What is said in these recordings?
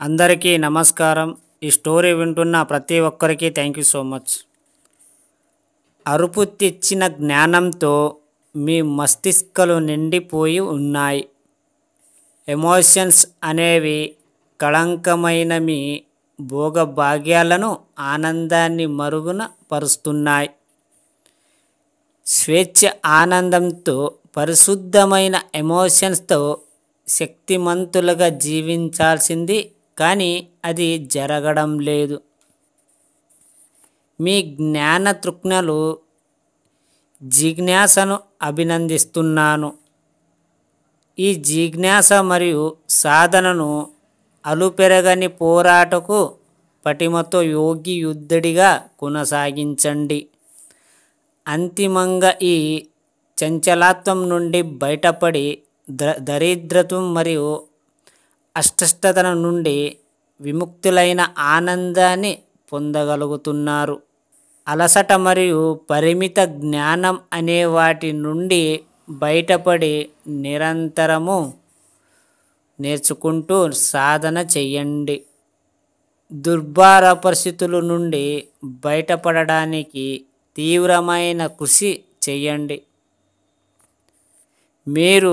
అందరికీ నమస్కారం. ఈ స్టోరీ వింటున్న ప్రతి ఒక్కరికి థ్యాంక్ యూ సో మచ్. అరుపు తెచ్చిన జ్ఞానంతో మీ మస్తిష్కాలు నిండిపోయి ఉన్నాయి. ఎమోషన్స్ అనేవి కళంకమైన మీ భోగభాగ్యాలను ఆనందాన్ని మరుగున పరుస్తున్నాయి. స్వేచ్ఛ ఆనందంతో పరిశుద్ధమైన ఎమోషన్స్తో శక్తిమంతులుగా జీవించాల్సింది, కానీ అది జరగడం లేదు. మీ జ్ఞాన తృష్ణలు జిజ్ఞాసను అభినందిస్తున్నాను. ఈ జిజ్ఞాస మరియు సాధనను అలుపెరగని పోరాటకు పటిమతో యోగి యుద్ధుడిగా కొనసాగించండి. అంతిమంగా ఈ చంచలత్వం నుండి బయటపడి దరిద్రత్వం మరియు అస్పష్టత నుండి విముక్తులైన ఆనందాన్ని పొందగలుగుతున్నారు. అలసట మరియు పరిమిత జ్ఞానం అనే వాటి నుండి బయటపడి నిరంతరము నేర్చుకుంటూ సాధన చేయండి. దుర్భర పరిస్థితుల నుండి బయటపడడానికి తీవ్రమైన కృషి చేయండి. మీరు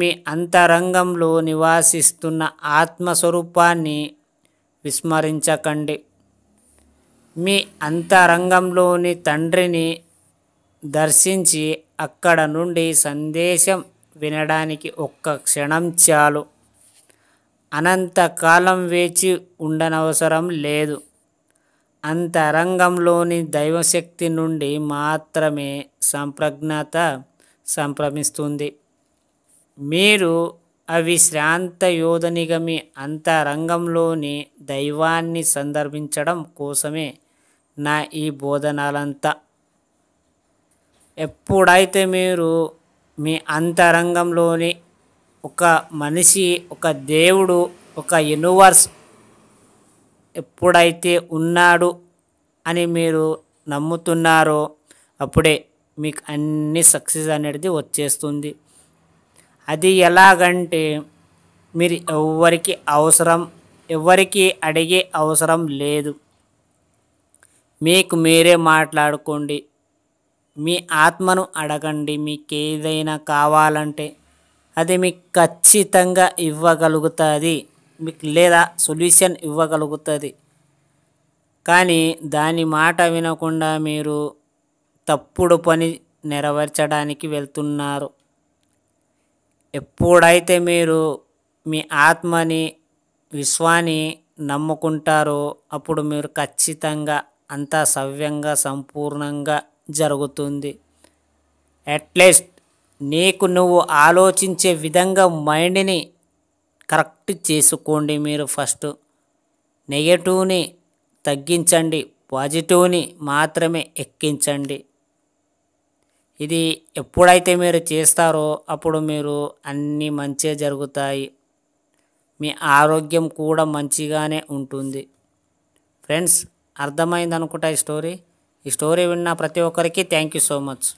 మీ అంతరంగంలో నివాసిస్తున్న ఆత్మస్వరూపాన్ని విస్మరించకండి. మీ అంతరంగంలోని తండ్రిని దర్శించి అక్కడ నుండి సందేశం వినడానికి ఒక్క క్షణం చాలు. అనంతకాలం వేచి ఉండనవసరం లేదు. అంతరంగంలోని దైవశక్తి నుండి మాత్రమే సంప్రజ్ఞత సంప్రమిస్తుంది. మీరు అవిశ్రాంత యోధనిగా మీ అంతరంగంలోని దైవాన్ని సందర్శించడం కోసమే నా ఈ బోధనలంతా. ఎప్పుడైతే మీరు మీ అంతరంగంలోని ఒక మనిషి, ఒక దేవుడు, ఒక యూనివర్స్ ఎప్పుడైతే ఉన్నాడు అని మీరు నమ్ముతున్నారో అప్పుడే మీకు అన్ని సక్సెస్ అనేది వచ్చేస్తుంది. అది ఎలాగంటే మీరు ఎవరికి అడిగే అవసరం లేదు. మీకు మీరే మాట్లాడుకోండి. మీ ఆత్మను అడగండి. మీకు ఏదైనా కావాలంటే అది మీకు ఖచ్చితంగా ఇవ్వగలుగుతుంది, మీకు లేదా సొల్యూషన్ ఇవ్వగలుగుతుంది. కానీ దాని మాట వినకుండా మీరు తప్పుడు పని నెరవేర్చడానికి వెళ్తున్నారు. ఎప్పుడైతే మీరు మీ ఆత్మని, విశ్వాన్ని నమ్ముకుంటారో అప్పుడు మీరు ఖచ్చితంగా అంతా సవ్యంగా సంపూర్ణంగా జరుగుతుంది. అట్లీస్ట్ నువ్వు ఆలోచించే విధంగా మైండ్ని కరెక్ట్ చేసుకోండి. మీరు ఫస్ట్ నెగటివ్ని తగ్గించండి, పాజిటివ్ని మాత్రమే ఎక్కించండి. ఇది ఎప్పుడైతే మీరు చేస్తారో అప్పుడు మీరు అన్నీ మంచిగా జరుగుతాయి. మీ ఆరోగ్యం కూడా మంచిగానే ఉంటుంది. ఫ్రెండ్స్, అర్థమైంది అనుకుంటా ఈ స్టోరీ విన్న ప్రతి ఒక్కరికి థ్యాంక్ యూ సో మచ్.